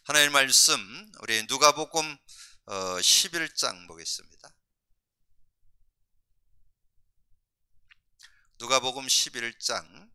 하나님 말씀 우리 누가복음 11장 보겠습니다. 누가복음 11장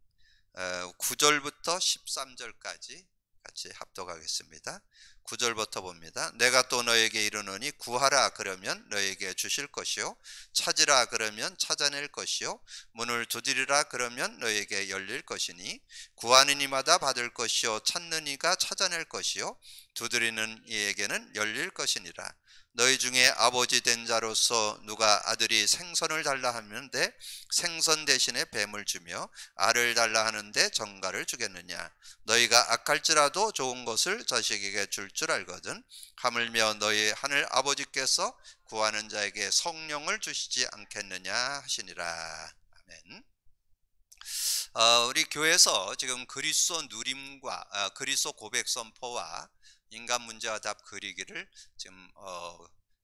9절부터 13절까지 같이 합독하겠습니다. 9절부터 봅니다. 내가 또 너에게 이르노니 구하라 그러면 너에게 주실 것이요 찾으라 그러면 찾아낼 것이요 문을 두드리라 그러면 너에게 열릴 것이니 구하는 이마다 받을 것이요 찾는 이가 찾아낼 것이요 두드리는 이에게는 열릴 것이니라. 너희 중에 아버지 된 자로서 누가 아들이 생선을 달라 하는데 생선 대신에 뱀을 주며 알을 달라 하는데 정갈을 주겠느냐. 너희가 악할지라도 좋은 것을 자식에게 줄 줄 알거든 하물며 너희 하늘 아버지께서 구하는 자에게 성령을 주시지 않겠느냐 하시니라. 아멘. 우리 교회에서 지금 그리스도 누림과 그리스도 고백 선포와 인간 문제와 답 그리기를 지금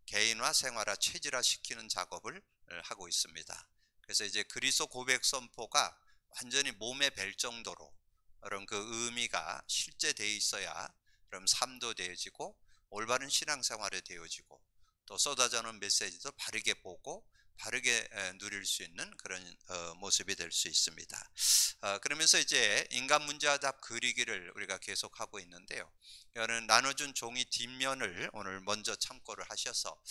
개인화, 생활화, 체질화 시키는 작업을 하고 있습니다. 그래서 이제 그리스도 고백 선포가 완전히 몸에 뵐 정도로 그런 그 의미가 실제 되어 있어야 그럼 삶도 되어지고 올바른 신앙생활이 되어지고 또 쏟아져 오는 메시지도 바르게 보고 바르게 누릴 수 있는 그런 모습이 될 수 있습니다. 그러면서 이제 인간 문제와 답 그리기를 우리가 계속하고 있는데요. 여러분 나눠준 종이 뒷면을 오늘 먼저 참고를 하셔서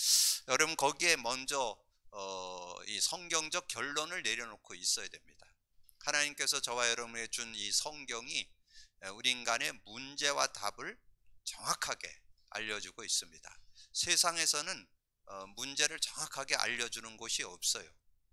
여러분 거기에 먼저 이 성경적 결론을 내려놓고 있어야 됩니다. 하나님께서 저와 여러분에게 준 이 성경이 우리 인간의 문제와 답을 정확하게 알려주고 있습니다. 세상에서는 문제를 정확하게 알려주는 곳이 없어요.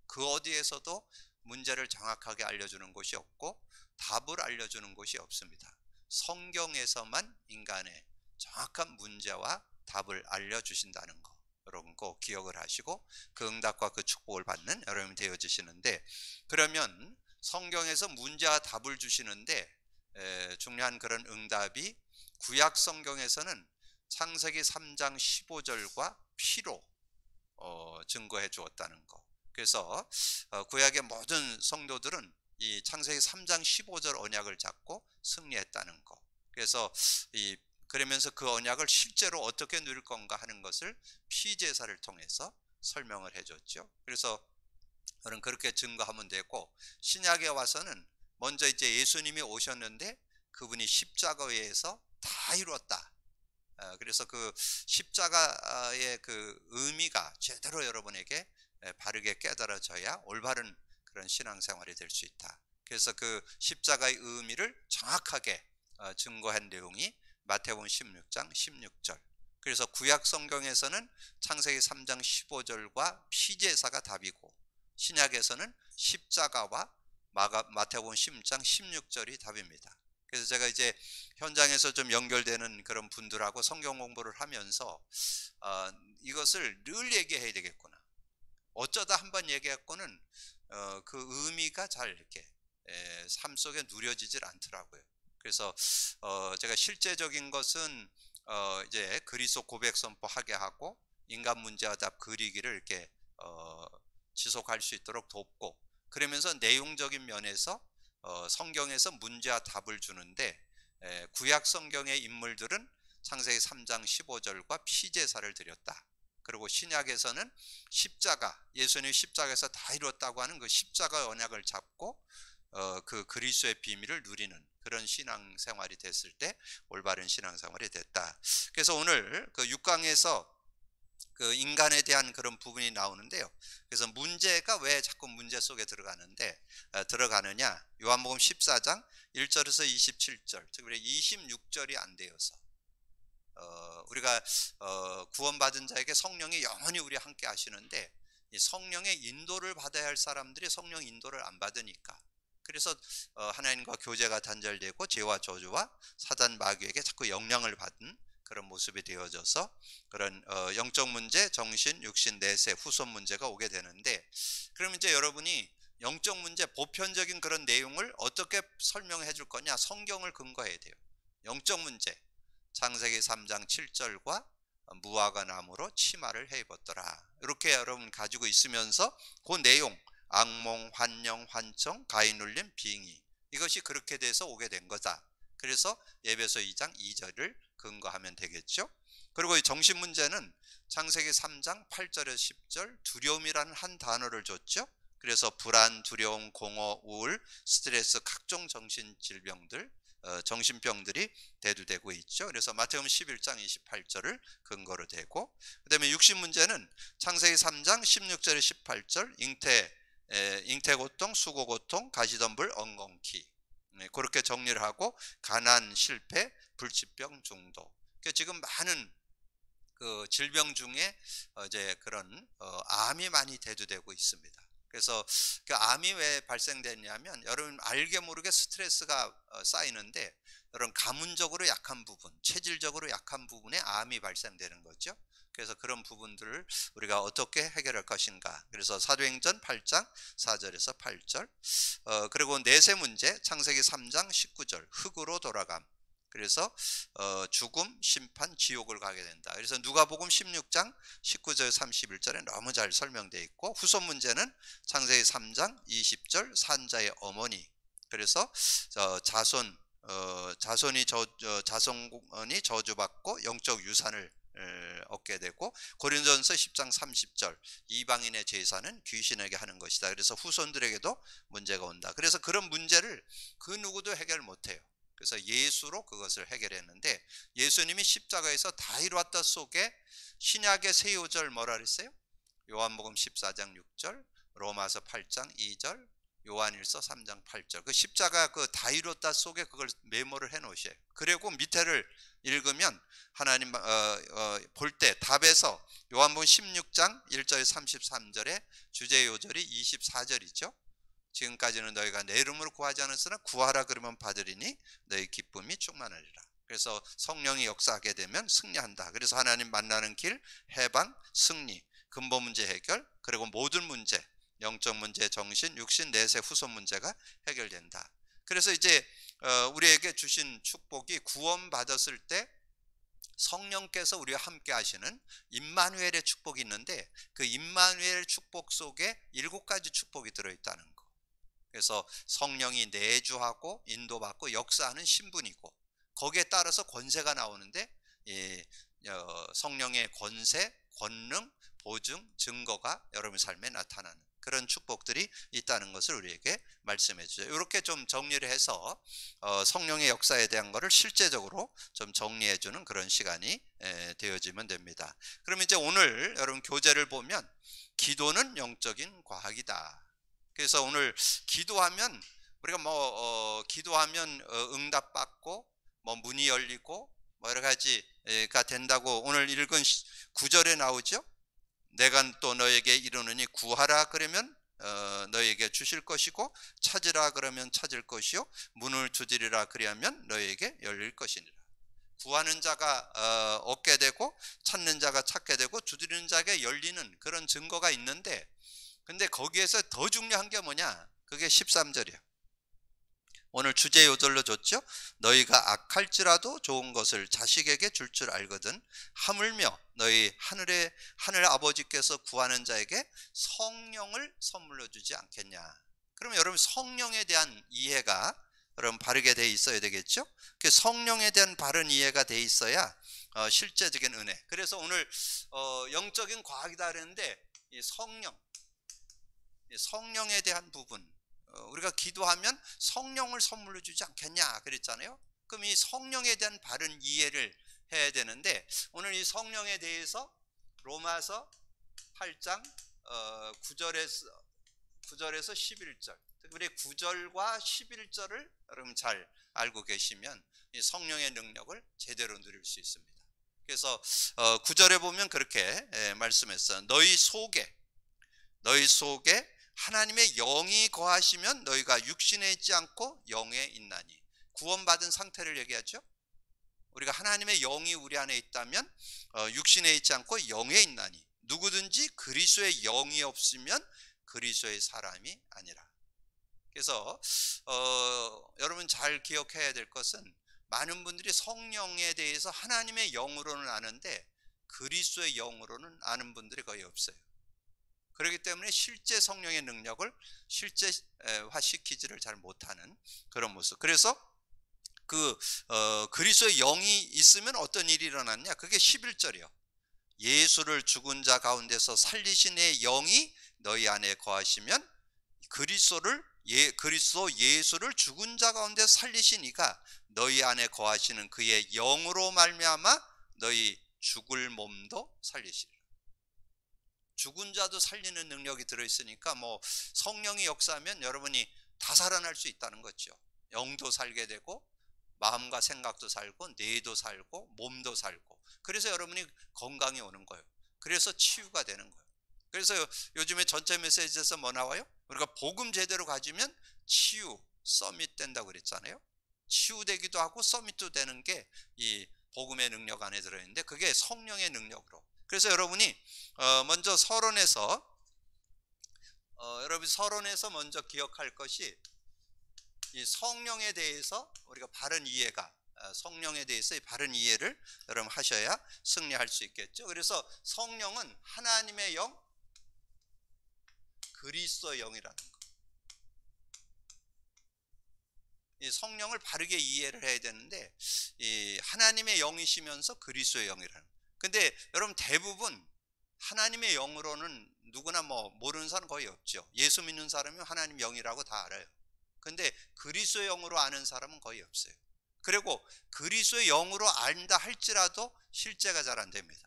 그 어디에서도 문제를 정확하게 알려주는 곳이 없고 답을 알려주는 곳이 없습니다. 성경에서만 인간의 정확한 문제와 답을 알려주신다는 거, 여러분 꼭 기억을 하시고 그 응답과 그 축복을 받는 여러분이 되어지시는데, 그러면 성경에서 문제와 답을 주시는데 중요한 그런 응답이 구약 성경에서는 창세기 3장 15절과 피로 증거해 주었다는 거. 그래서 구약의 모든 성도들은 이 창세기 3장 15절 언약을 잡고 승리했다는 거. 그래서 그러면서 그 언약을 실제로 어떻게 누릴 건가 하는 것을 피제사를 통해서 설명을 해줬죠. 그래서 그런 그렇게 증거하면 되고, 신약에 와서는 먼저 이제 예수님이 오셨는데 그분이 십자가에 의해서 다 이루었다. 그래서 그 십자가의 그 의미가 제대로 여러분에게 바르게 깨달아져야 올바른 그런 신앙생활이 될 수 있다. 그래서 그 십자가의 의미를 정확하게 증거한 내용이 마태복음 16장 16절. 그래서 구약 성경에서는 창세기 3장 15절과 피제사가 답이고, 신약에서는 십자가와 마태복음 10장 16절이 답입니다. 그래서 제가 이제 현장에서 좀 연결되는 그런 분들하고 성경 공부를 하면서 이것을 늘 얘기해야 되겠구나. 어쩌다 한번 얘기했고는 그 의미가 잘 이렇게 삶 속에 누려지질 않더라고요. 그래서 제가 실제적인 것은 이제 그리스도 고백 선포하게 하고 인간 문제와 답 그리기를 이렇게 지속할 수 있도록 돕고, 그러면서 내용적인 면에서 성경에서 문제와 답을 주는데 구약 성경의 인물들은 창세기 3장 15절과 피제사를 드렸다. 그리고 신약에서는 십자가, 예수님이 십자가에서 다 이뤘다고 하는 그 십자가 언약을 잡고 그 그리스도의 비밀을 누리는 그런 신앙생활이 됐을 때 올바른 신앙생활이 됐다. 그래서 오늘 그 6강에서 그 인간에 대한 그런 부분이 나오는데요. 그래서 문제가 왜 자꾸 문제 속에 들어가느냐? 요한복음 14장 1절에서 27절, 즉 26절이 안 되어서 우리가 구원받은 자에게 성령이 영원히 우리 함께 하시는데 이 성령의 인도를 받아야 할 사람들이 성령 인도를 안 받으니까, 그래서 하나님과 교제가 단절되고 죄와 저주와 사단 마귀에게 자꾸 영향을 받은 그런 모습이 되어져서 그런 영적 문제, 정신, 육신, 내세, 후손 문제가 오게 되는데, 그럼 이제 여러분이 영적 문제 보편적인 그런 내용을 어떻게 설명해 줄 거냐? 성경을 근거해야 돼요. 영적 문제 창세기 3장 7절과 무화과 나무로 치마를 해 입었더라. 이렇게 여러분 가지고 있으면서 그 내용, 악몽, 환영, 환청, 가인 울림, 빙의, 이것이 그렇게 돼서 오게 된 거다. 그래서 에베소 2장 2절을 근거하면 되겠죠. 그리고 이 정신 문제는 창세기 3장 8절에서 10절 두려움이라는 한 단어를 줬죠. 그래서 불안, 두려움, 공허, 우울, 스트레스, 각종 정신질병들, 정신병들이 대두되고 있죠. 그래서 마태복음 11장 28절을 근거로 대고, 그 다음에 육신 문제는 창세기 3장 16절에 18절 잉태고통, 수고고통, 가시덤불, 엉겅퀴, 그렇게 정리를 하고 가난, 실패, 불치병, 중독. 지금 많은 그 질병 중에 이제 그런 암이 많이 대두되고 있습니다. 그래서 그 암이 왜 발생되냐면 여러분 알게 모르게 스트레스가 쌓이는데 여러분 가문적으로 약한 부분, 체질적으로 약한 부분에 암이 발생되는 거죠. 그래서 그런 부분들을 우리가 어떻게 해결할 것인가. 그래서 사도행전 8장 4절에서 8절. 그리고 내세 문제 창세기 3장 19절 흙으로 돌아감. 그래서 죽음, 심판, 지옥을 가게 된다. 그래서 누가복음 16장 19절 31절에 너무 잘 설명되어 있고, 후손 문제는 창세기 3장 20절 산자의 어머니. 그래서 자손이 저주받고 영적 유산을 얻게 되고, 고린도전서 10장 30절 이방인의 제사는 귀신에게 하는 것이다. 그래서 후손들에게도 문제가 온다. 그래서 그런 문제를 그 누구도 해결 못해요. 그래서 예수로 그것을 해결했는데, 예수님이 십자가에서 다 이루었다 속에 신약의 세 요절 뭐라 그랬어요? 요한복음 14장 6절, 로마서 8장 2절, 요한일서 3장 8절. 그 십자가 그 다 이루었다 속에 그걸 메모를 해 놓으셔요. 그리고 밑에를 읽으면 하나님 볼 때 답에서 요한복음 16장 1절 33절에 주제 요절이 24절이죠. 지금까지는 너희가 내 이름으로 구하지 않았으나 구하라 그러면 받으리니 너희 기쁨이 충만하리라. 그래서 성령이 역사하게 되면 승리한다. 그래서 하나님 만나는 길, 해방, 승리, 근본 문제 해결, 그리고 모든 문제, 영적 문제, 정신, 육신, 내세, 후손 문제가 해결된다. 그래서 이제 우리에게 주신 축복이 구원받았을 때 성령께서 우리와 함께 하시는 임마누엘의 축복이 있는데, 그 임마누엘 축복 속에 7가지 축복이 들어있다는 거. 그래서 성령이 내주하고 인도받고 역사하는 신분이고, 거기에 따라서 권세가 나오는데 성령의 권세, 권능, 보증, 증거가 여러분 삶에 나타나는 그런 축복들이 있다는 것을 우리에게 말씀해 주죠. 이렇게 좀 정리를 해서 성령의 역사에 대한 것을 실제적으로 좀 정리해 주는 그런 시간이 되어지면 됩니다. 그럼 이제 오늘 여러분 교재를 보면 기도는 영적인 과학이다. 그래서 오늘 기도하면 우리가 기도하면 응답받고 문이 열리고 여러 가지가 된다고 오늘 읽은 9절에 나오죠. 내가 또 너에게 이르노니 구하라 그러면 너에게 주실 것이고, 찾으라 그러면 찾을 것이요, 문을 두드리라 그리하면 너에게 열릴 것이니라. 구하는 자가 얻게 되고, 찾는 자가 찾게 되고, 두드리는 자에게 열리는 그런 증거가 있는데, 근데 거기에서 더 중요한 게 뭐냐? 그게 13절이에요. 오늘 주제 요절로 줬죠. 너희가 악할지라도 좋은 것을 자식에게 줄 줄 알거든 하물며 너희 하늘 아버지께서 구하는 자에게 성령을 선물로 주지 않겠냐. 그러면 여러분 성령에 대한 이해가 여러분 바르게 돼 있어야 되겠죠. 그 성령에 대한 바른 이해가 돼 있어야 실제적인 은혜. 그래서 오늘 영적인 과학이다 그랬는데 이 성령에 대한 부분, 우리가 기도하면 성령을 선물로 주지 않겠냐 그랬잖아요. 그럼 이 성령에 대한 바른 이해를 해야 되는데, 오늘 이 성령에 대해서 로마서 8장 9절에서 11절, 특별히 9절과 11절을 여러분 잘 알고 계시면 이 성령의 능력을 제대로 누릴 수 있습니다. 그래서 9절에 보면 그렇게 말씀했어요. 너희 속에 하나님의 영이 거하시면 너희가 육신에 있지 않고 영에 있나니. 구원받은 상태를 얘기하죠. 우리가 하나님의 영이 우리 안에 있다면 육신에 있지 않고 영에 있나니. 누구든지 그리스도의 영이 없으면 그리스도의 사람이 아니라. 그래서 여러분 잘 기억해야 될 것은, 많은 분들이 성령에 대해서 하나님의 영으로는 아는데 그리스도의 영으로는 아는 분들이 거의 없어요. 그렇기 때문에 실제 성령의 능력을 실제화시키지를 잘 못하는 그런 모습. 그래서 그리스도의 영이 있으면 어떤 일이 일어났냐? 그게 11절이요. 예수를 죽은 자 가운데서 살리신 의 영이 너희 안에 거하시면 그리스도 예수를 죽은 자 가운데 살리신 이가 너희 안에 거하시는 그의 영으로 말미암아 너희 죽을 몸도 살리시리라. 죽은 자도 살리는 능력이 들어있으니까 뭐 성령이 역사하면 여러분이 다 살아날 수 있다는 거죠. 영도 살게 되고 마음과 생각도 살고 뇌도 살고 몸도 살고, 그래서 여러분이 건강이 오는 거예요. 그래서 치유가 되는 거예요. 그래서 요즘에 전체 메시지에서 뭐 나와요? 우리가 복음 제대로 가지면 치유, 서밋 된다고 그랬잖아요. 치유되기도 하고 서밋도 되는 게 이 복음의 능력 안에 들어있는데, 그게 성령의 능력으로. 그래서 여러분이 먼저 서론에서 먼저 기억할 것이, 이 성령에 대해서 우리가 바른 이해가, 성령에 대해서 바른 이해를 여러분 하셔야 승리할 수 있겠죠. 그래서 성령은 하나님의 영, 그리스도의 영이라는 거. 이 성령을 바르게 이해를 해야 되는데, 이 하나님의 영이시면서 그리스도의 영이라는 거. 근데 여러분 대부분 하나님의 영으로는 누구나 뭐 모르는 사람 거의 없죠. 예수 믿는 사람이 하나님 영이라고 다 알아요. 근데 그리스도의 영으로 아는 사람은 거의 없어요. 그리고 그리스도의 영으로 안다 할지라도 실제가 잘 안 됩니다.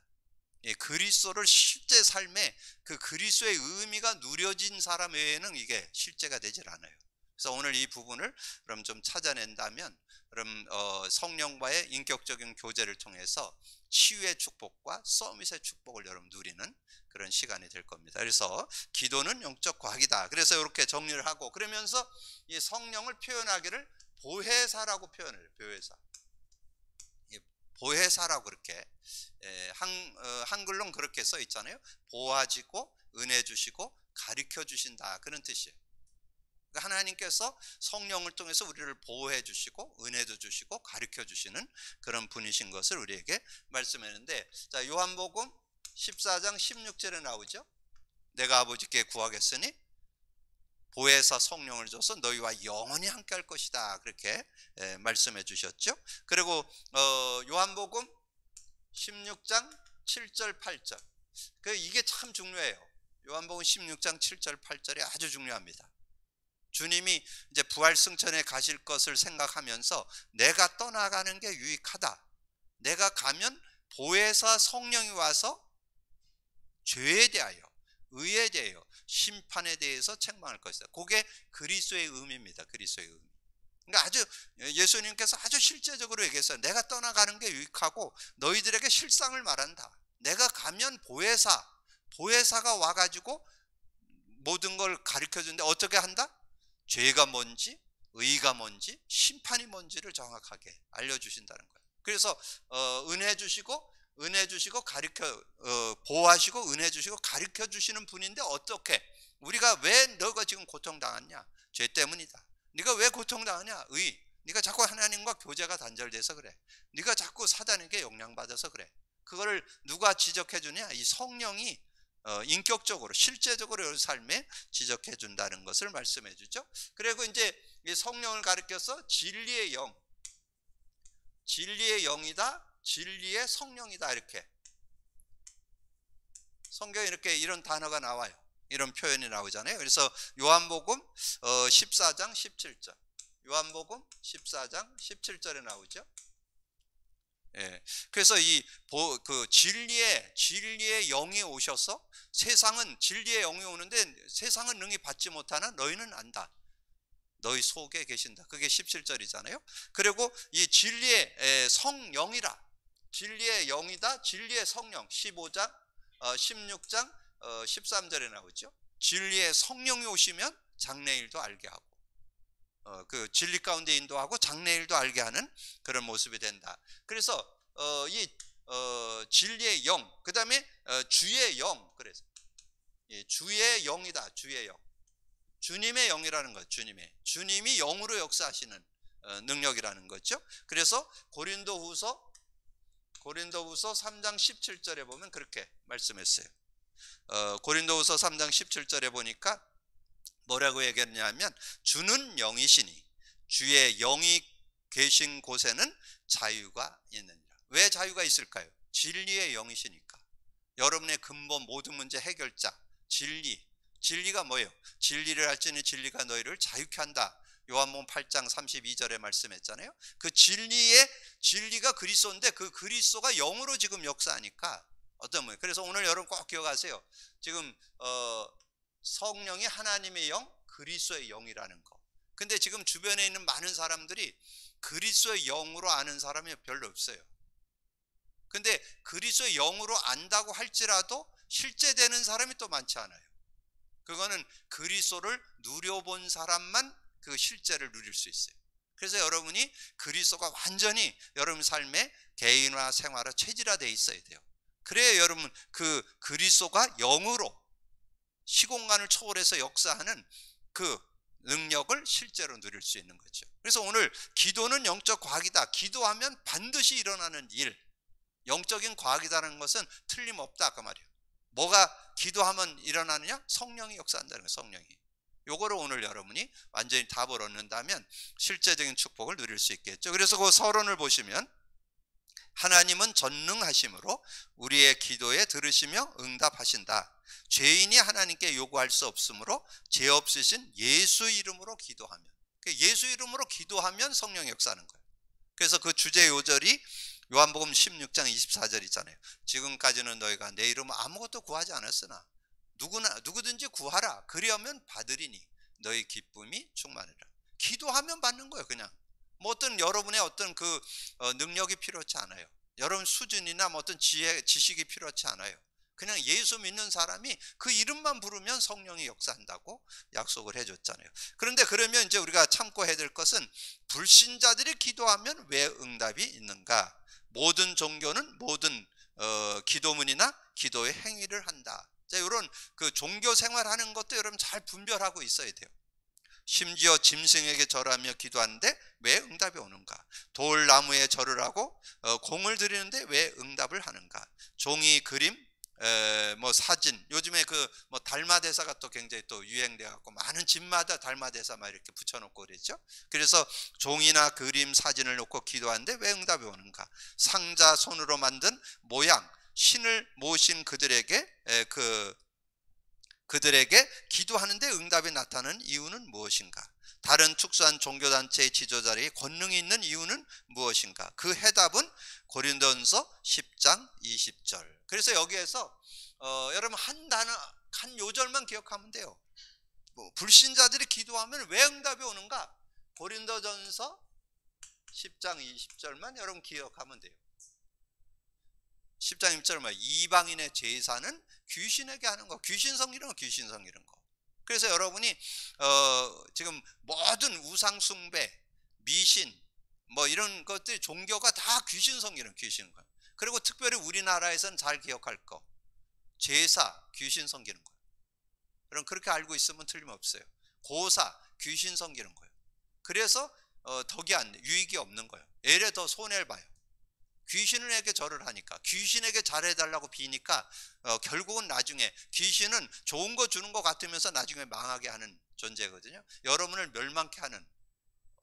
그리스도를 실제 삶에 그 그리스도의 의미가 누려진 사람 외에는 이게 실제가 되질 않아요. 그래서 오늘 이 부분을 그럼 좀 찾아낸다면, 그럼 성령과의 인격적인 교제를 통해서 치유의 축복과 서밋의 축복을 여러분 누리는 그런 시간이 될 겁니다. 그래서 기도는 영적 과학이다. 그래서 이렇게 정리를 하고, 그러면서 이 성령을 표현하기를 보혜사라고 표현해요. 보혜사라고 그렇게 한글로는 그렇게 써 있잖아요. 보아지고 은혜 주시고 가르쳐 주신다, 그런 뜻이에요. 그러니까 하나님께서 성령을 통해서 우리를 보호해 주시고 은혜도 주시고 가르쳐 주시는 그런 분이신 것을 우리에게 말씀했는데, 자, 요한복음 14장 16절에 나오죠. 내가 아버지께 구하겠으니 보혜사 성령을 줘서 너희와 영원히 함께 할 것이다, 그렇게 말씀해 주셨죠. 그리고 요한복음 16장 7절 8절, 이게 참 중요해요. 요한복음 16장 7절 8절이 아주 중요합니다. 주님이 이제 부활 승천에 가실 것을 생각하면서 내가 떠나가는 게 유익하다. 내가 가면 보혜사 성령이 와서 죄에 대하여, 의에 대하여, 심판에 대해서 책망할 것이다. 그게 그리스도의 의미입니다. 그리스도의 의미. 그러니까 아주 예수님께서 아주 실제적으로 얘기했어요. 내가 떠나가는 게 유익하고 너희들에게 실상을 말한다. 내가 가면 보혜사가 와가지고 모든 걸 가르쳐 주는데 어떻게 한다? 죄가 뭔지, 의가 뭔지, 심판이 뭔지를 정확하게 알려주신다는 거예요. 그래서 은혜 주시고 보호하시고 은혜 주시고 가르쳐 주시는 분인데, 어떻게, 우리가 왜 너가 지금 고통당하냐? 죄 때문이다. 네가 왜 고통당하냐? 네가 자꾸 하나님과 교제가 단절돼서 그래. 네가 자꾸 사단에게 영향받아서 그래. 그거를 누가 지적해 주냐? 이 성령이 인격적으로 실제적으로 삶에 지적해 준다는 것을 말씀해 주죠. 그리고 이제 이 성령을 가리켜서 진리의 영이다, 진리의 성령이다, 이렇게 성경에 이런 단어가 나와요. 이런 표현이 나오잖아요. 그래서 요한복음 14장 17절, 요한복음 14장 17절에 나오죠. 예. 그래서 진리의 영이 오셔서, 세상은 진리의 영이 오는데 세상은 능히 받지 못하나 너희는 안다. 너희 속에 계신다. 그게 17절이잖아요. 그리고 이 진리의 성령이라, 진리의 영이다, 진리의 성령 15장 16장 13절에 나오죠. 진리의 성령이 오시면 장래일도 알게 하고, 그 진리 가운데 인도하고 장래일도 알게 하는 그런 모습이 된다. 그래서 진리의 영, 그 다음에 주의 영, 그래서 주의 영이다, 주의 영, 주님의 영이라는 것, 주님이 영으로 역사하시는 능력이라는 거죠. 그래서 고린도후서 3장 17절에 보면 그렇게 말씀했어요. 고린도후서 3장 17절에 보니까 뭐라고 얘기했냐면, 주는 영이시니 주의 영이 계신 곳에는 자유가 있느니라. 왜 자유가 있을까요? 진리의 영이시니까. 여러분의 근본 모든 문제 해결자 진리가 뭐예요? 진리를 알지니 진리가 너희를 자유케 한다. 요한복음 8장 32절에 말씀했잖아요. 그 진리가 그리스도인데 그 그리스도가 영으로 지금 역사하니까 어떤 뭐예요? 그래서 오늘 여러분 꼭 기억하세요. 지금 성령이 하나님의 영, 그리스도의 영이라는 거. 근데 지금 주변에 있는 많은 사람들이 그리스도의 영으로 아는 사람이 별로 없어요. 근데 그리스도의 영으로 안다고 할지라도 실제 되는 사람이 또 많지 않아요. 그거는 그리스도를 누려본 사람만 그 실제를 누릴 수 있어요. 그래서 여러분이 그리스도가 완전히 여러분 삶의 개인화 생활화 체질화되어 있어야 돼요. 그래야 여러분 그 그리스도가 영으로 시공간을 초월해서 역사하는 그 능력을 실제로 누릴 수 있는 거죠. 그래서 오늘 기도는 영적 과학이다. 기도하면 반드시 일어나는 일, 영적인 과학이라는 것은 틀림없다 그 말이에요. 뭐가 기도하면 일어나느냐? 성령이 역사한다는 거예요. 성령이. 요거를 오늘 여러분이 완전히 답을 얻는다면 실제적인 축복을 누릴 수 있겠죠. 그래서 그 서론을 보시면 하나님은 전능하심으로 우리의 기도에 들으시며 응답하신다. 죄인이 하나님께 요구할 수 없으므로 죄 없으신 예수 이름으로 기도하면, 예수 이름으로 기도하면 성령이 역사하는 거예요. 그래서 그 주제 요절이 요한복음 16장 24절이잖아요. 지금까지는 너희가 내 이름으로 아무것도 구하지 않았으나 누구든지 구하라. 그리하면 받으리니 너희 기쁨이 충만하리라. 기도하면 받는 거예요. 그냥 뭐 어떤 여러분의 어떤 그 능력이 필요치 않아요. 여러분 수준이나 뭐 어떤 지식이 필요치 않아요. 그냥 예수 믿는 사람이 그 이름만 부르면 성령이 역사한다고 약속을 해줬잖아요. 그런데 그러면 이제 우리가 참고해야 될 것은 불신자들이 기도하면 왜 응답이 있는가? 모든 종교는 모든 기도문이나 기도의 행위를 한다. 자, 이런 그 종교 생활하는 것도 여러분 잘 분별하고 있어야 돼요. 심지어 짐승에게 절하며 기도하는데 왜 응답이 오는가? 돌나무에 절을 하고 공을 드리는데 왜 응답을 하는가? 종이 그림, 뭐 사진, 요즘에 그 뭐 달마대사가 또 굉장히 또 유행돼 갖고 많은 집마다 달마대사 막 이렇게 붙여놓고 그랬죠. 그래서 종이나 그림, 사진을 놓고 기도하는데 왜 응답이 오는가? 상자 손으로 만든 모양, 신을 모신 그들에게 기도하는데 응답이 나타나는 이유는 무엇인가? 다른 특수한 종교단체의 지도자들이 권능이 있는 이유는 무엇인가? 그 해답은 고린도전서 10장 20절. 그래서 여기에서 여러분 한 요절만 기억하면 돼요. 불신자들이 기도하면 왜 응답이 오는가? 고린도전서 10장 20절만 여러분 기억하면 돼요. 10장 1절만 이방인의 제사는 귀신에게 하는 거, 귀신 섬기는 거. 그래서 여러분이 지금 모든 우상 숭배, 미신 뭐 이런 것들 종교가 다 귀신 섬기는 거. 그리고 특별히 우리나라에서는 잘 기억할 거, 제사 귀신 섬기는 거예요. 여러분 그렇게 알고 있으면 틀림없어요. 고사 귀신 섬기는 거예요. 그래서 덕이 안 돼, 유익이 없는 거예요. 애래 더 손해를 봐요. 귀신에게 절을 하니까, 귀신에게 잘해달라고 비니까 결국은 나중에 귀신은 좋은 거 주는 것 같으면서 나중에 망하게 하는 존재거든요. 여러분을 멸망케 하는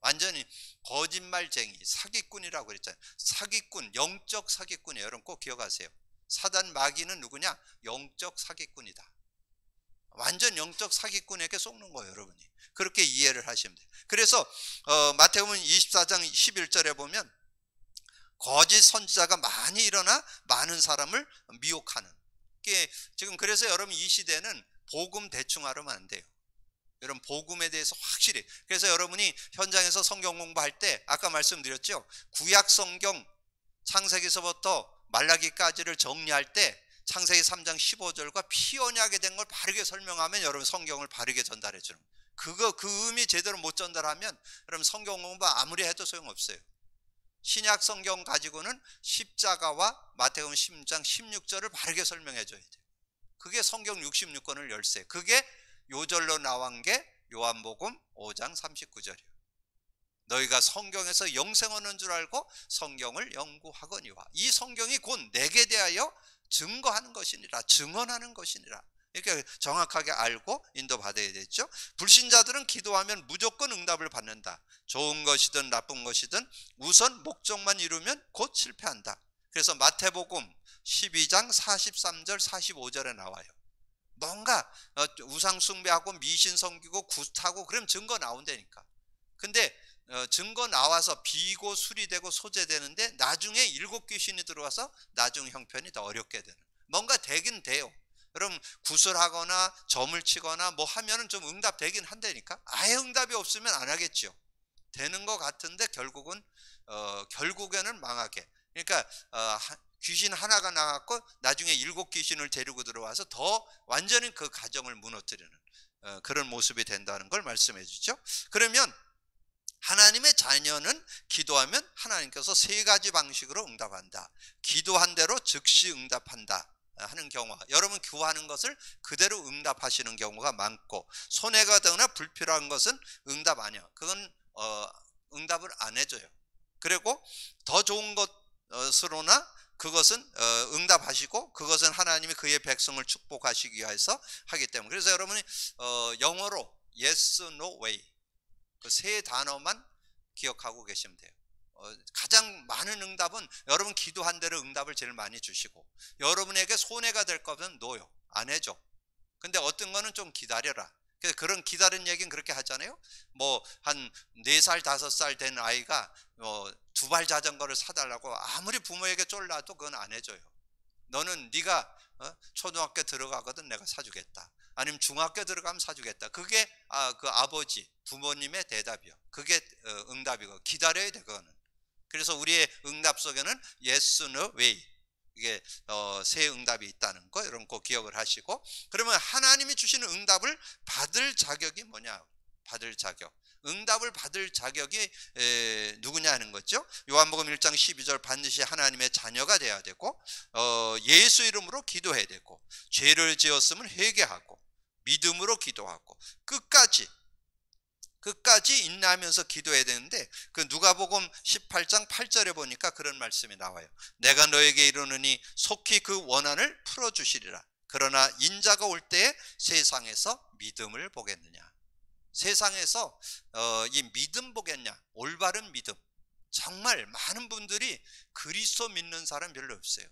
완전히 거짓말쟁이, 사기꾼이라고 그랬잖아요. 사기꾼, 영적 사기꾼이에요. 여러분 꼭 기억하세요. 사단 마귀는 누구냐? 영적 사기꾼이다. 완전 영적 사기꾼에게 속는 거예요. 여러분이 그렇게 이해를 하시면 돼요. 그래서 마태복음 24장 11절에 보면 거짓 선지자가 많이 일어나 많은 사람을 미혹하는 게 지금. 그래서 여러분 이 시대는 복음 대충 하면 안 돼요. 여러분 복음에 대해서 확실히. 그래서 여러분이 현장에서 성경 공부할 때 아까 말씀드렸죠. 구약 성경 창세기서부터 말라기까지를 정리할 때 창세기 3장 15절과 피언약에 된 걸 바르게 설명하면 여러분 성경을 바르게 전달해 주는 거예요. 그 의미 제대로 못 전달하면 여러분 성경 공부 아무리 해도 소용없어요. 신약 성경 가지고는 십자가와 마태복음 10장 16절을 바르게 설명해 줘야 돼요. 그게 성경 66권을 열쇠. 그게 요절로 나온 게 요한복음 5장 39절이에요. 너희가 성경에서 영생 얻는 줄 알고 성경을 연구하거니와 이 성경이 곧 내게 대하여 증거하는 것이니라, 증언하는 것이니라. 이렇게 정확하게 알고 인도받아야 되죠. 불신자들은 기도하면 무조건 응답을 받는다. 좋은 것이든 나쁜 것이든 우선 목적만 이루면 곧 실패한다. 그래서 마태복음 12장 43절 45절에 나와요. 뭔가 우상 숭배하고 미신 섬기고 굿하고 그럼 증거 나온다니까. 근데 증거 나와서 비고 수리되고 소재되는데 나중에 7 귀신이 들어와서 나중 형편이 더 어렵게 되는. 뭔가 되긴 돼요. 여러분 구슬하거나 점을 치거나 뭐 하면은 좀 응답 되긴 한다니까. 아예 응답이 없으면 안 하겠죠. 되는 것 같은데 결국에는 망하게. 그러니까 귀신 하나가 나갔고 나중에 7 귀신을 데리고 들어와서 더 완전히 그 가정을 무너뜨리는 그런 모습이 된다는 걸 말씀해 주죠. 그러면 하나님의 자녀는 기도하면 하나님께서 3가지 방식으로 응답한다. 기도한 대로 즉시 응답한다 하는 경우, 여러분 구하는 것을 그대로 응답하시는 경우가 많고, 손해가 되거나 불필요한 것은 응답 아니야. 그건 응답을 안 해줘요. 그리고 더 좋은 것으로나 그것은 응답하시고, 그것은 하나님이 그의 백성을 축복하시기 위해서 하기 때문에. 그래서 여러분이 영어로 yes, no way 그 3 단어만 기억하고 계시면 돼요. 가장 많은 응답은 여러분 기도한 대로 응답을 제일 많이 주시고, 여러분에게 손해가 될 거면 노요, 안 해줘. 근데 어떤 거는 좀 기다려라. 그래서 그런 기다리는 얘기는 그렇게 하잖아요. 뭐 한 4살 5살 된 아이가 2발 자전거를 사달라고 아무리 부모에게 쫄라도 그건 안 해줘요. 너는 네가 초등학교 들어가거든 내가 사주겠다. 아니면 중학교 들어가면 사주겠다. 그게 그 아버지 부모님의 대답이요. 그게 응답이고, 기다려야 돼 그거는. 그래서 우리의 응답 속에는 yes, no, way, 이게 3 응답이 있다는 거 여러분 꼭 기억을 하시고, 그러면 하나님이 주시는 응답을 받을 자격이 뭐냐? 받을 자격, 응답을 받을 자격이 누구냐 하는 거죠. 요한복음 1장 12절 반드시 하나님의 자녀가 돼야 되고, 예수 이름으로 기도해야 되고, 죄를 지었으면 회개하고 믿음으로 기도하고 끝까지 인내하면서 기도해야 되는데, 그 누가복음 18장 8절에 보니까 그런 말씀이 나와요. 내가 너에게 이르노니 속히 그 원한을 풀어주시리라. 그러나 인자가 올 때에 세상에서 믿음을 보겠느냐. 세상에서 이 믿음 보겠냐, 올바른 믿음. 정말 많은 분들이 그리스도 믿는 사람 별로 없어요.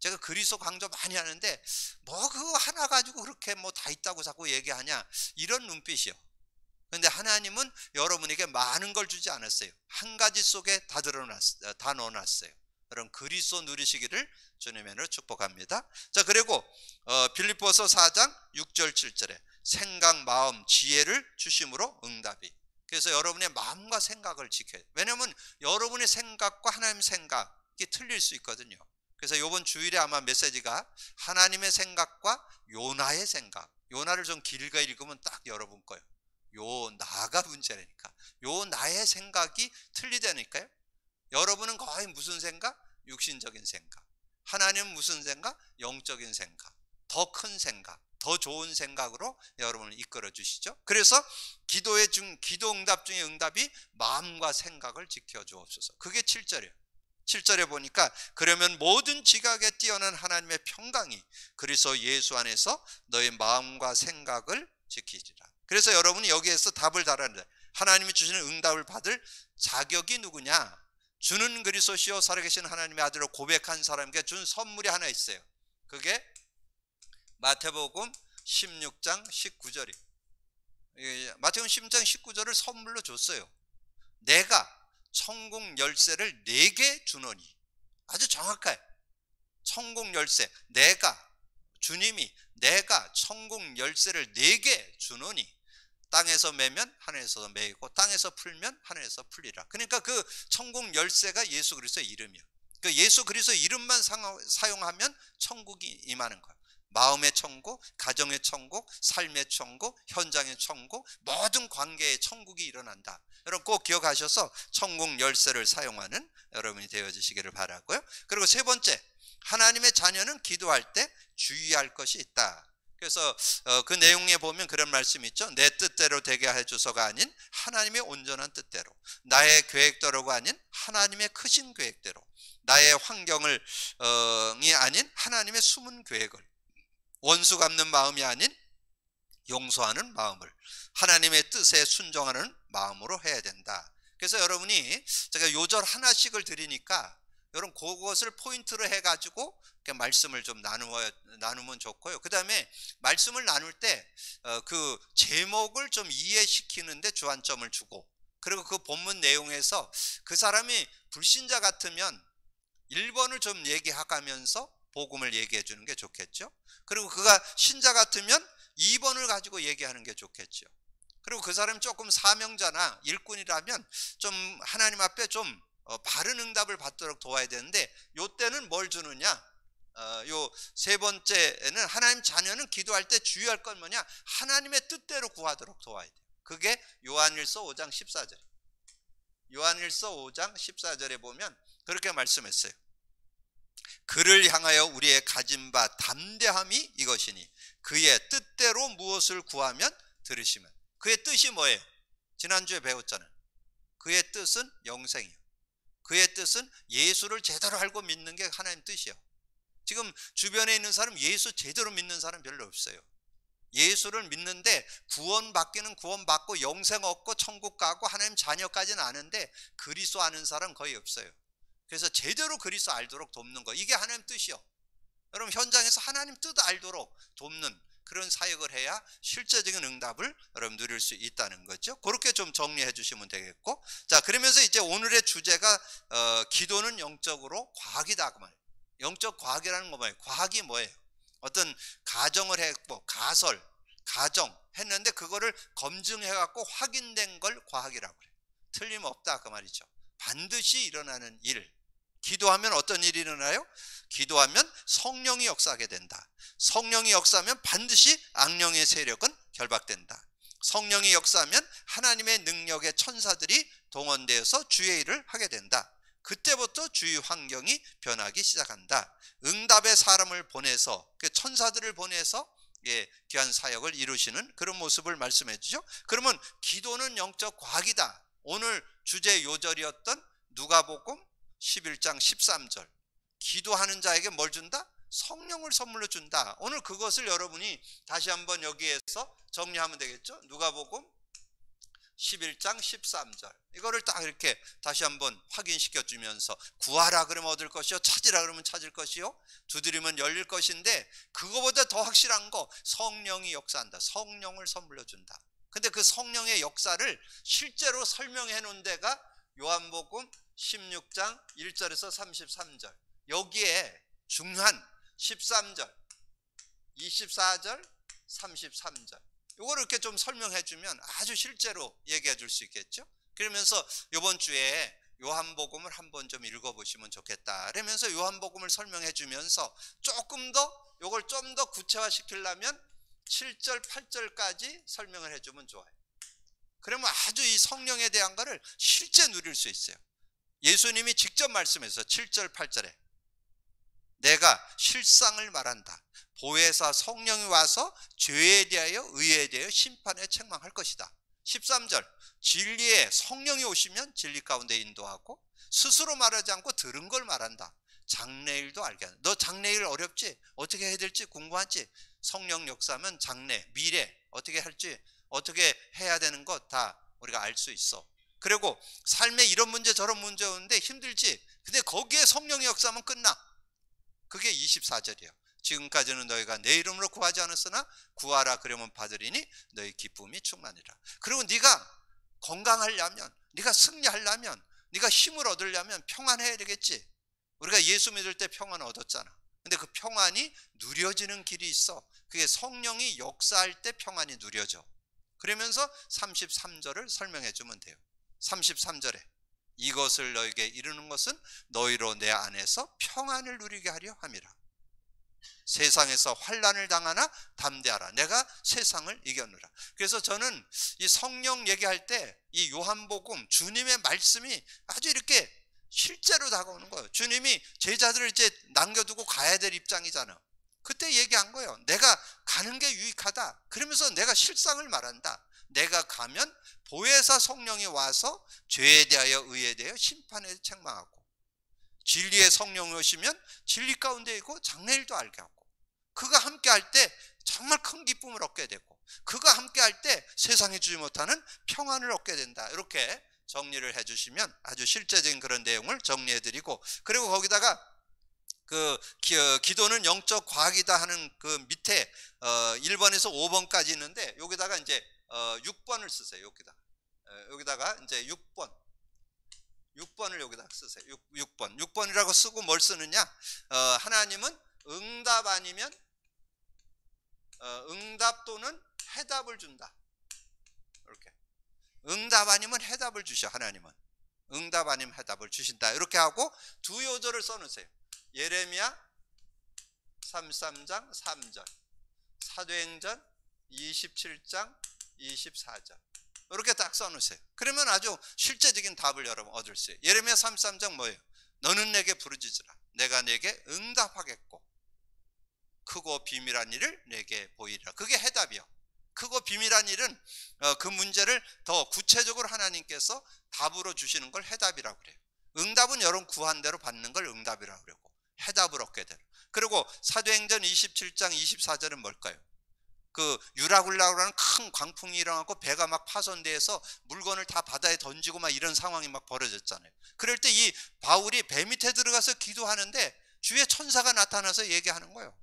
제가 그리스도 강조 많이 하는데 뭐 그거 하나 가지고 그렇게 뭐 다 있다고 자꾸 얘기하냐, 이런 눈빛이요. 그런데 하나님은 여러분에게 많은 걸 주지 않았어요. 한 가지 속에 다 넣어놨어요. 그런 그리스도 누리시기를 주님으로 축복합니다. 자, 그리고 빌립보서 4장 6절 7절에 생각, 마음, 지혜를 주심으로 응답이. 그래서 여러분의 마음과 생각을 지켜요. 왜냐하면 여러분의 생각과 하나님의 생각이 틀릴 수 있거든요. 그래서 이번 주일에 아마 메시지가 하나님의 생각과 요나의 생각. 요나를 좀 길게 읽으면 딱 여러분 거예요. 요 나가 문제라니까. 요 나의 생각이 틀리다니까요. 여러분은 거의 무슨 생각? 육신적인 생각. 하나님은 무슨 생각? 영적인 생각. 더 큰 생각, 더 좋은 생각으로 여러분을 이끌어 주시죠. 그래서 기도 응답 중에 응답이 마음과 생각을 지켜 주옵소서. 그게 7절이에요. 7절에 보니까 그러면 모든 지각에 뛰어난 하나님의 평강이 그리스도 예수 안에서 너의 마음과 생각을 지키리라. 그래서 여러분이 여기에서 답을 달았는데, 하나님이 주시는 응답을 받을 자격이 누구냐? 주는 그리스도시요 살아계신 하나님의 아들로 고백한 사람에게 준 선물이 하나 있어요. 그게 마태복음 16장 19절이. 마태복음 16장 19절을 선물로 줬어요. 내가 천국 열쇠를 네게 주노니. 아주 정확해. 천국 열쇠, 주님이 내가 천국 열쇠를 네게 주노니, 땅에서 매면 하늘에서 매이고 땅에서 풀면 하늘에서 풀리라. 그러니까 그 천국 열쇠가 예수 그리스도의 이름이에요. 그 예수 그리스도의 이름만 사용하면 천국이 임하는 거예요. 마음의 천국, 가정의 천국, 삶의 천국, 현장의 천국, 모든 관계의 천국이 일어난다. 여러분 꼭 기억하셔서 천국 열쇠를 사용하는 여러분이 되어주시기를 바라고요. 그리고 3번째, 하나님의 자녀는 기도할 때 주의할 것이 있다. 그래서 그 내용에 보면 그런 말씀이 있죠. 내 뜻대로 되게 해주소가 아닌 하나님의 온전한 뜻대로, 나의 계획대로가 아닌 하나님의 크신 계획대로, 나의 환경이 아닌 하나님의 숨은 계획을 원수 갚는 마음이 아닌 용서하는 마음을, 하나님의 뜻에 순종하는 마음으로 해야 된다. 그래서 여러분이 제가 요절 하나씩을 드리니까 여러분 그것을 포인트로 해가지고 말씀을 좀 나누면 좋고요. 그 다음에 말씀을 나눌 때 그 제목을 좀 이해시키는데 주안점을 주고, 그리고 그 본문 내용에서 그 사람이 불신자 같으면 1번을 좀 얘기하면서 복음을 얘기해 주는 게 좋겠죠. 그리고 그가 신자 같으면 2번을 가지고 얘기하는 게 좋겠죠. 그리고 그 사람이 조금 사명자나 일꾼이라면 좀 하나님 앞에 좀 바른 응답을 받도록 도와야 되는데, 요때는 뭘 주느냐, 요 세 번째는 하나님 자녀는 기도할 때 주의할 건 뭐냐, 하나님의 뜻대로 구하도록 도와야 돼요. 그게 요한일서 5장 14절, 요한일서 5장 14절에 보면 그렇게 말씀했어요. 그를 향하여 우리의 가진 바 담대함이 이것이니 그의 뜻대로 무엇을 구하면 들으시면. 그의 뜻이 뭐예요? 지난주에 배웠잖아요. 그의 뜻은 영생이에요. 그의 뜻은 예수를 제대로 알고 믿는 게 하나님 뜻이에요. 지금 주변에 있는 사람 예수 제대로 믿는 사람 별로 없어요. 예수를 믿는데 구원받기는 구원받고 영생 얻고 천국 가고 하나님 자녀까지는 아는데 그리스도 아는 사람 거의 없어요. 그래서 제대로 그리스도 알도록 돕는 거, 이게 하나님 뜻이요. 여러분 현장에서 하나님 뜻 알도록 돕는 그런 사역을 해야 실제적인 응답을 여러분 누릴 수 있다는 거죠. 그렇게 좀 정리해 주시면 되겠고, 자 그러면서 이제 오늘의 주제가 기도는 영적으로 과학이다 그 말이에요. 영적 과학이라는 거 뭐예요? 과학이 뭐예요? 어떤 가정을 했고 가정 했는데 그거를 검증해 갖고 확인된 걸 과학이라고 그래요. 틀림없다 그 말이죠. 반드시 일어나는 일. 기도하면 어떤 일이 일어나요? 기도하면 성령이 역사하게 된다. 성령이 역사하면 반드시 악령의 세력은 결박된다. 성령이 역사하면 하나님의 능력의 천사들이 동원되어서 주의 일을 하게 된다. 그때부터 주위 환경이 변하기 시작한다. 응답의 사람을 보내서, 그 천사들을 보내서 귀한 사역을 이루시는 그런 모습을 말씀해 주죠. 그러면 기도는 영적 과학이다. 오늘 주제 요절이었던 누가복음 11장 13절, 기도하는 자에게 뭘 준다? 성령을 선물로 준다. 오늘 그것을 여러분이 다시 한번 여기에서 정리하면 되겠죠. 누가복음 11장 13절, 이거를 딱 이렇게 다시 한번 확인시켜 주면서, 구하라 그러면 얻을 것이요, 찾으라 그러면 찾을 것이요, 두드리면 열릴 것인데, 그거보다 더 확실한 거, 성령이 역사한다. 성령을 선물로 준다. 근데 그 성령의 역사를 실제로 설명해 놓은 데가 요한복음 16장 1절에서 33절, 여기에 중요한 13절, 24절, 33절, 이걸 이렇게 좀 설명해 주면 아주 실제로 얘기해 줄 수 있겠죠. 그러면서 이번 주에 요한복음을 한번 좀 읽어보시면 좋겠다 그러면서 요한복음을 설명해 주면서 조금 더 이걸 좀 더 구체화시키려면 7절 8절까지 설명을 해주면 좋아요. 그러면 아주 이 성령에 대한 거를 실제 누릴 수 있어요. 예수님이 직접 말씀해서 7절 8절에 내가 실상을 말한다. 보혜사 성령이 와서 죄에 대하여 의에 대하여 심판에 책망할 것이다. 13절 진리에 성령이 오시면 진리 가운데 인도하고 스스로 말하지 않고 들은 걸 말한다. 장래일도 알게 한다. 너 장래일 어렵지? 어떻게 해야 될지 궁금하지? 성령 역사면 장래, 미래 어떻게 할지, 어떻게 해야 되는 것 다 우리가 알 수 있어. 그리고 삶에 이런 문제 저런 문제 오는데 힘들지? 근데 거기에 성령의 역사면 끝나. 그게 24절이에요. 지금까지는 너희가 내 이름으로 구하지 않았으나 구하라 그러면 받으리니 너희 기쁨이 충만이라. 그리고 네가 건강하려면, 네가 승리하려면, 네가 힘을 얻으려면 평안해야 되겠지. 우리가 예수 믿을 때 평안 얻었잖아. 근데 그 평안이 누려지는 길이 있어. 그게 성령이 역사할 때 평안이 누려져. 그러면서 33절을 설명해 주면 돼요. 33절에 이것을 너에게 이루는 것은 너희로 내 안에서 평안을 누리게 하려 함이라. 세상에서 환난을 당하나 담대하라. 내가 세상을 이겨노라. 그래서 저는 이 성령 얘기할 때 이 요한복음 주님의 말씀이 아주 이렇게 실제로 다가오는 거예요. 주님이 제자들을 이제 남겨두고 가야 될 입장이잖아. 그때 얘기한 거예요. 내가 가는 게 유익하다. 그러면서 내가 실상을 말한다. 내가 가면 보혜사 성령이 와서 죄에 대하여 의에 대하여 심판에 책망하고, 진리의 성령이 오시면 진리 가운데 있고 장래일도 알게 하고, 그가 함께 할 때 정말 큰 기쁨을 얻게 되고, 그가 함께 할 때 세상이 주지 못하는 평안을 얻게 된다. 이렇게 정리를 해주시면 아주 실제적인 그런 내용을 정리해드리고, 그리고 거기다가 기도는 영적 과학이다 하는 그 밑에 1번에서 5번까지 있는데, 여기다가 이제 6번을 쓰세요. 여기다가 이제 6번을 여기다 쓰세요. 6번이라고 쓰고 뭘 쓰느냐? 하나님은 응답 아니면 응답 또는 해답을 준다. 이렇게 응답 아니면 해답을 주셔. 하나님은 응답 아니면 해답을 주신다. 이렇게 하고 두 요절을 써놓으세요. 예레미야 33장 3절, 사도행전 27장 24절, 이렇게 딱 써놓으세요. 그러면 아주 실제적인 답을 여러분 얻을 수 있어요. 예레미야 33장 뭐예요? 너는 내게 부르짖으라. 내가 내게 응답하겠고 크고 비밀한 일을 내게 보이리라. 그게 해답이요. 크고 비밀한 일은 그 문제를 더 구체적으로 하나님께서 답으로 주시는 걸 해답이라고 그래요. 응답은 여러분 구한 대로 받는 걸 응답이라고 그러고, 해답을 얻게 돼요. 그리고 사도행전 27장 24절은 뭘까요? 그 유라굴라라는 큰 광풍이 일어나고 배가 막 파손돼서 물건을 다 바다에 던지고 막 이런 상황이 막 벌어졌잖아요. 그럴 때 이 바울이 배 밑에 들어가서 기도하는데 주의 천사가 나타나서 얘기하는 거예요.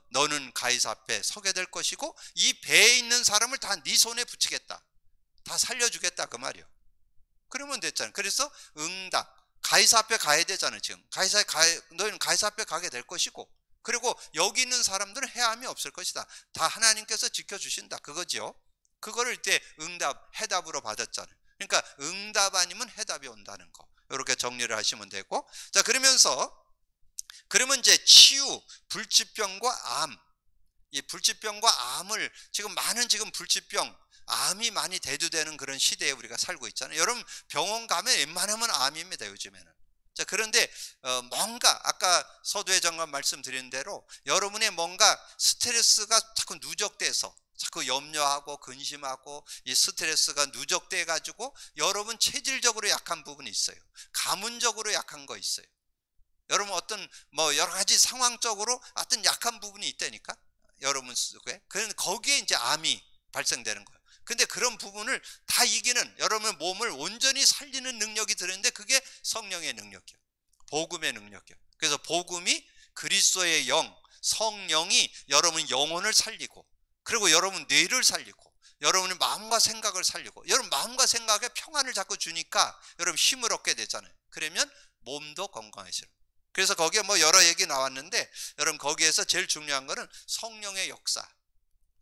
너는 가이사 앞에 서게 될 것이고 이 배에 있는 사람을 다 네 손에 붙이겠다, 다 살려주겠다, 그 말이요. 그러면 됐잖아요. 그래서 응답, 가이사 앞에 가야 되잖아요. 지금 너희는 가이사 앞에 가게 될 것이고, 그리고 여기 있는 사람들은 해함이 없을 것이다. 다 하나님께서 지켜주신다, 그거지요. 그거를 이때 응답, 해답으로 받았잖아요. 그러니까 응답 아니면 해답이 온다는 거, 이렇게 정리를 하시면 되고, 자, 그러면 이제 치유, 불치병과 암, 이 불치병과 암을 지금 많은 불치병, 암이 많이 대두되는 그런 시대에 우리가 살고 있잖아요. 여러분 병원 가면 웬만하면 암입니다, 요즘에는. 자, 그런데 뭔가 아까 서두에 장관 말씀드린 대로 여러분의 뭔가 스트레스가 자꾸 누적돼서 자꾸 염려하고 근심하고 이 스트레스가 누적돼 가지고 여러분 체질적으로 약한 부분이 있어요. 가문적으로 약한 거 있어요. 여러분 어떤 여러 가지 상황적으로 어떤 약한 부분이 있다니까, 여러분 속에. 거기에 이제 암이 발생되는 거예요. 근데 그런 부분을 다 이기는, 여러분의 몸을 온전히 살리는 능력이 들었는데 그게 성령의 능력이에요. 복음의 능력이에요. 그래서 복음이 그리스도의 영, 성령이 여러분 영혼을 살리고, 그리고 여러분 뇌를 살리고, 여러분의 마음과 생각을 살리고, 여러분 마음과 생각에 평안을 자꾸 주니까 여러분 힘을 얻게 되잖아요. 그러면 몸도 건강해져요. 그래서 거기에 여러 얘기 나왔는데, 여러분 거기에서 제일 중요한 거는 성령의 역사.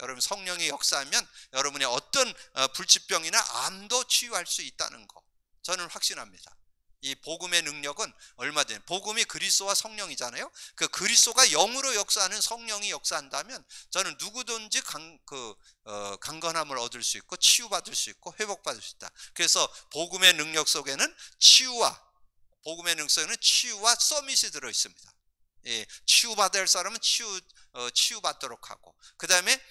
여러분 성령이 역사하면 여러분의 어떤 불치병이나 암도 치유할 수 있다는 거, 저는 확신합니다. 이 복음의 능력은 얼마든지, 복음이 그리스도와 성령이잖아요. 그 그리스도가 영으로 역사하는 성령이 역사한다면 저는 누구든지 강건함을 얻을 수 있고 치유받을 수 있고 회복받을 수 있다. 그래서 복음의 능력 속에는 복음의 능력 속에는 치유와 서밋이 들어 있습니다. 예, 치유받을 사람은 치유받도록 하고, 그 다음에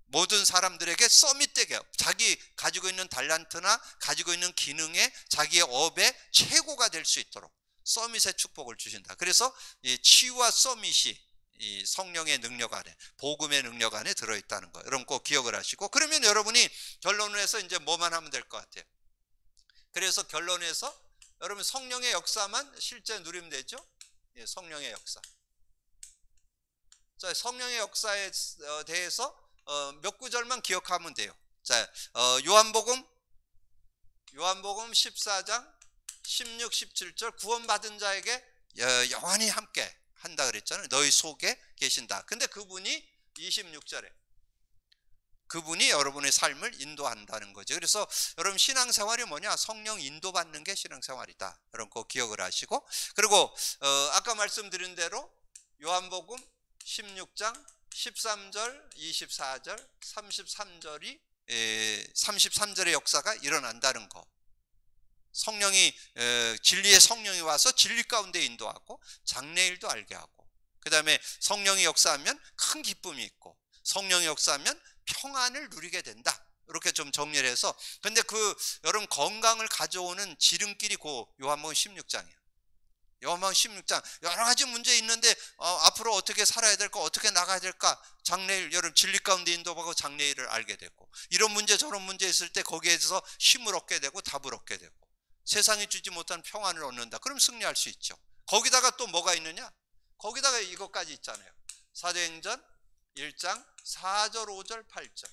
모든 사람들에게 서밋되게 자기 가지고 있는 달란트나 가지고 있는 기능에 자기의 업에 최고가 될 수 있도록 서밋의 축복을 주신다. 그래서 이 치유와 서밋이 이 성령의 능력 안에, 복음의 능력 안에 들어있다는 거, 여러분 꼭 기억을 하시고, 그러면 여러분이 결론에서 이제 뭐만 하면 될 것 같아요? 그래서 결론에서 여러분 성령의 역사만 실제 누리면 되죠? 예, 성령의 역사. 자, 성령의 역사에 대해서 몇 구절만 기억하면 돼요. 자, 요한복음 14장 16, 17절, 구원받은 자에게 영원히 함께 한다 그랬잖아요. 너희 속에 계신다. 근데 그분이 26절에 그분이 여러분의 삶을 인도한다는 거죠. 그래서 여러분 신앙생활이 뭐냐? 성령 인도받는 게 신앙생활이다. 여러분 꼭 기억을 하시고, 그리고 아까 말씀드린 대로 요한복음 16장 13절, 24절, 33절의 역사가 일어난다는 거. 성령이 진리의 성령이 와서 진리 가운데 인도하고 장래일도 알게 하고, 그 다음에 성령이 역사하면 큰 기쁨이 있고, 성령이 역사하면 평안을 누리게 된다. 이렇게 좀 정리를 해서, 근데 여러분 건강을 가져오는 지름길이 그 요한복음 16장이에요. 요한복음 16장 여러 가지 문제 있는데 앞으로 어떻게 살아야 될까, 어떻게 나가야 될까, 장래일, 여러분 진리 가운데 인도하고 장래일을 알게 되고, 이런 문제 저런 문제 있을 때 거기에서 힘을 얻게 되고 답을 얻게 되고, 세상이 주지 못한 평안을 얻는다. 그럼 승리할 수 있죠. 거기다가 또 뭐가 있느냐? 거기다가 이것까지 있잖아요. 사도행전 1장 4절 5절 8절.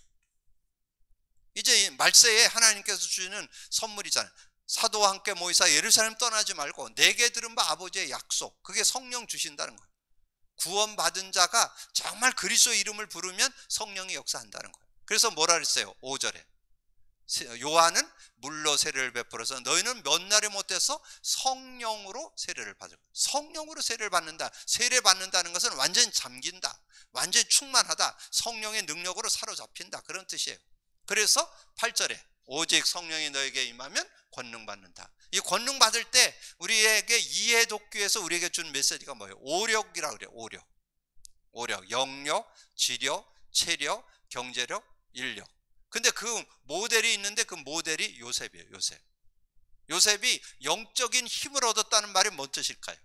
이제 말세에 하나님께서 주시는 선물이잖아요. 사도와 함께 모이사 예루살렘 떠나지 말고 내게 들은 바 아버지의 약속, 그게 성령 주신다는 거예요. 구원받은 자가 정말 그리스도 이름을 부르면 성령이 역사한다는 거예요. 그래서 뭐라 그랬어요? 5절에 요한은 물로 세례를 베풀어서 너희는 몇 날에 못해서 성령으로 세례를 받을 거예요. 성령으로 세례를 받는다. 세례 받는다는 것은 완전히 잠긴다, 완전히 충만하다, 성령의 능력으로 사로잡힌다, 그런 뜻이에요. 그래서 8절에 오직 성령이 너에게 임하면 권능 받는다. 이 권능 받을 때 우리에게 이해 돕기위해서 우리에게 준 메시지가 뭐예요? 오력이라고 그래요. 오력, 영력, 지력, 체력, 경제력, 인력. 근데 그 모델이 있는데 그 모델이 요셉이에요. 요셉이 영적인 힘을 얻었다는 말이 뭔 뜻일까요?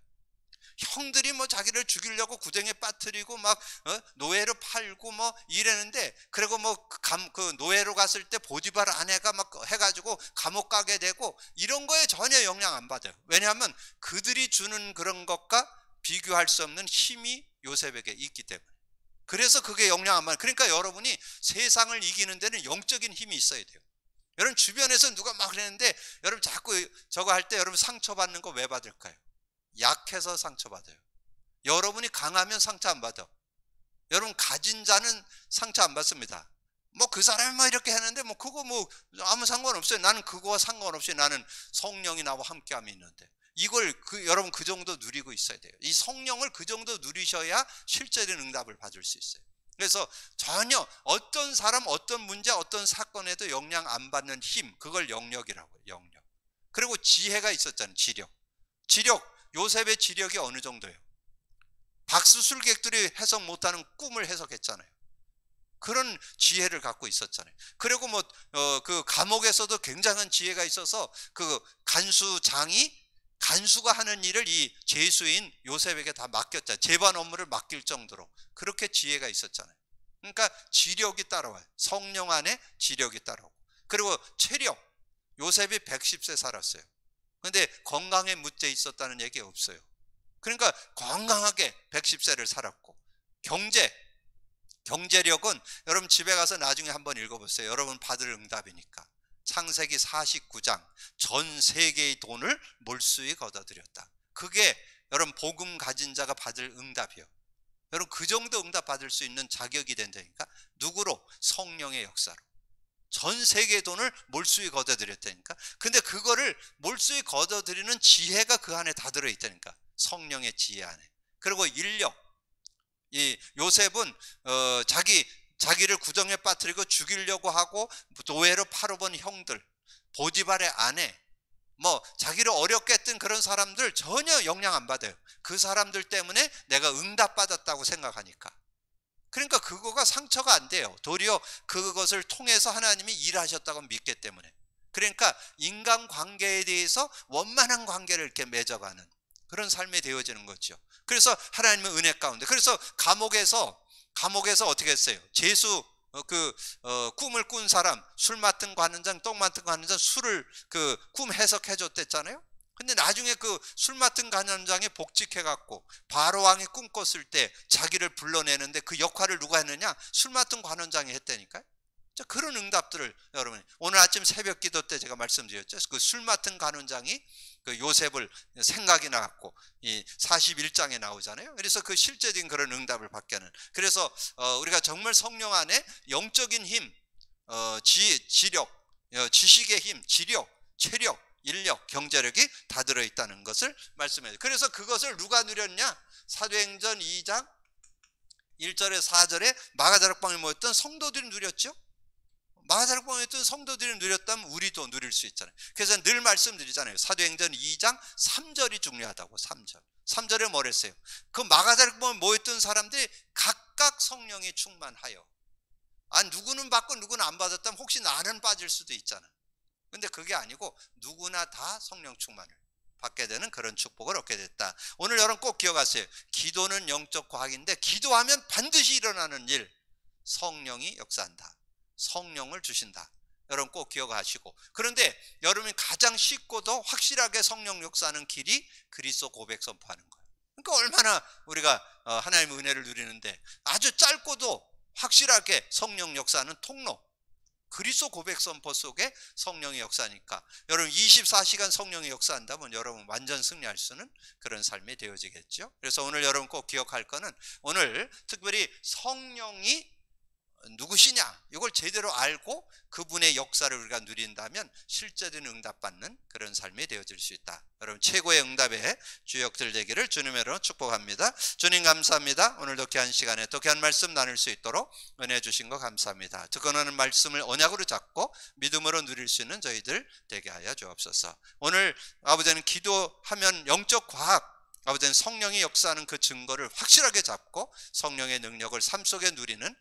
형들이 뭐 자기를 죽이려고 구덩이에 빠뜨리고 막 노예로 팔고 뭐 이랬는데, 그리고 뭐 그 노예로 갔을 때 보디발 아내가 막 해가지고 감옥 가게 되고, 이런 거에 전혀 영향 안 받아요. 왜냐하면 그들이 주는 그런 것과 비교할 수 없는 힘이 요셉에게 있기 때문에. 그래서 그게 영향 안 받아요. 그러니까 여러분이 세상을 이기는 데는 영적인 힘이 있어야 돼요. 여러분 주변에서 누가 막 그랬는데 여러분 자꾸 저거 할 때 여러분 상처받는 거 왜 받을까요? 약해서 상처받아요. 여러분이 강하면 상처 안 받아. 여러분 가진 자는 상처 안 받습니다. 뭐 그 사람이 뭐 이렇게 했는데 뭐 그거 뭐 아무 상관없어요. 나는 그거와 상관없이 나는 성령이 나와 함께함이 있는데, 이걸 여러분 그 정도 누리고 있어야 돼요. 이 성령을 그 정도 누리셔야 실제적인 응답을 받을 수 있어요. 그래서 전혀 어떤 사람, 어떤 문제, 어떤 사건에도 영향 안 받는 힘, 그걸 영력이라고 해요. 영력. 그리고 지혜가 있었잖아요. 지력. 요셉의 지력이 어느 정도예요? 박수술객들이 해석 못하는 꿈을 해석했잖아요. 그런 지혜를 갖고 있었잖아요. 그리고 뭐 그 감옥에서도 굉장한 지혜가 있어서 그 간수가 하는 일을 이 죄수인 요셉에게 다 맡겼잖아요. 재반 업무를 맡길 정도로 그렇게 지혜가 있었잖아요. 그러니까 지력이 따라와요. 성령 안에 지력이 따라오고. 그리고 체력. 요셉이 110세 살았어요. 근데 건강에 문제 있었다는 얘기 없어요. 그러니까 건강하게 110세를 살았고. 경제력은 여러분 집에 가서 나중에 한번 읽어보세요. 여러분 받을 응답이니까. 창세기 49장 전 세계의 돈을 몰수히 걷어들였다. 그게 여러분 복음 가진 자가 받을 응답이에요. 여러분 그 정도 응답 받을 수 있는 자격이 된다니까. 누구로? 성령의 역사로. 전 세계의 돈을 몰수히 걷어들였다니까. 근데 그거를 몰수히 걷어들이는 지혜가 그 안에 다 들어있다니까. 성령의 지혜 안에. 그리고 인력. 이 요셉은 자기를 구덩이에 빠뜨리고 죽이려고 하고 노예로 팔아본 형들, 보디발의 아내, 뭐 자기를 어렵게 했던 그런 사람들 전혀 영향 안 받아요. 그 사람들 때문에 내가 응답받았다고 생각하니까. 그러니까 그거가 상처가 안 돼요. 도리어 그것을 통해서 하나님이 일하셨다고 믿기 때문에. 그러니까 인간관계에 대해서 원만한 관계를 이렇게 맺어가는 그런 삶이 되어지는 거죠. 그래서 하나님의 은혜 가운데. 그래서 감옥에서 어떻게 했어요? 죄수 꿈을 꾼 사람, 술 맡은 관원장, 떡 맡은 관원장 술을 꿈 해석해 줬댔잖아요. 근데 나중에 그 술 맡은 관원장이 복직해갖고 바로 왕이 꿈 꿨을 때 자기를 불러내는데 그 역할을 누가 했느냐? 술 맡은 관원장이 했다니까요. 자, 그런 응답들을 여러분 오늘 아침 새벽 기도 때 제가 말씀드렸죠. 그 술 맡은 관원장이 그 요셉을 생각이 나갖고 이 41장에 나오잖아요. 그래서 그 실제적인 그런 응답을 받게 하는. 그래서 우리가 정말 성령 안에 영적인 힘, 지력, 지식의 힘, 지력, 체력, 인력, 경제력이 다 들어있다는 것을 말씀해요. 그래서 그것을 누가 누렸냐? 사도행전 2장 1절에 4절에 마가다락방에 모였던 성도들이 누렸죠. 마가다락방에 있던 성도들이 누렸다면 우리도 누릴 수 있잖아요. 그래서 늘 말씀드리잖아요. 사도행전 2장 3절이 중요하다고. 3절에 뭐랬어요? 그 마가다락방에 모였던 사람들이 각각 성령이 충만하여. 누구는 받고 누구는 안 받았다면 혹시 나는 빠질 수도 있잖아. 근데 그게 아니고 누구나 다 성령 충만을. 받게 되는 그런 축복을 얻게 됐다. 오늘 여러분 꼭 기억하세요. 기도는 영적 과학인데 기도하면 반드시 일어나는 일, 성령이 역사한다. 성령을 주신다. 여러분 꼭 기억하시고, 그런데 여러분이 가장 쉽고도 확실하게 성령 역사하는 길이 그리스도 고백 선포하는 거예요. 그러니까 얼마나 우리가 하나님의 은혜를 누리는데, 아주 짧고도 확실하게 성령 역사하는 통로, 그리스도 고백 선포 속에 성령의 역사니까 여러분 24시간 성령의 역사한다면 여러분 완전 승리할 수는 그런 삶이 되어지겠죠. 그래서 오늘 여러분 꼭 기억할 거는, 오늘 특별히 성령이 누구시냐 이걸 제대로 알고 그분의 역사를 우리가 누린다면 실제적인 응답받는 그런 삶이 되어질 수 있다. 여러분 최고의 응답의 주역들 되기를 주님의 이름으로 축복합니다. 주님 감사합니다. 오늘도 귀한 시간에 또 귀한 말씀 나눌 수 있도록 은혜 주신 거 감사합니다. 듣고는 말씀을 언약으로 잡고 믿음으로 누릴 수 있는 저희들 되게 하여 주옵소서. 오늘 아버지는 기도하면 영적 과학, 아버지는 성령이 역사하는 그 증거를 확실하게 잡고 성령의 능력을 삶 속에 누리는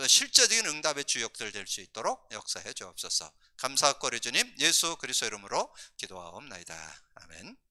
실제적인 응답의 주역들 될 수 있도록 역사해 주옵소서. 감사하고 주님 예수 그리스도 이름으로 기도하옵나이다. 아멘.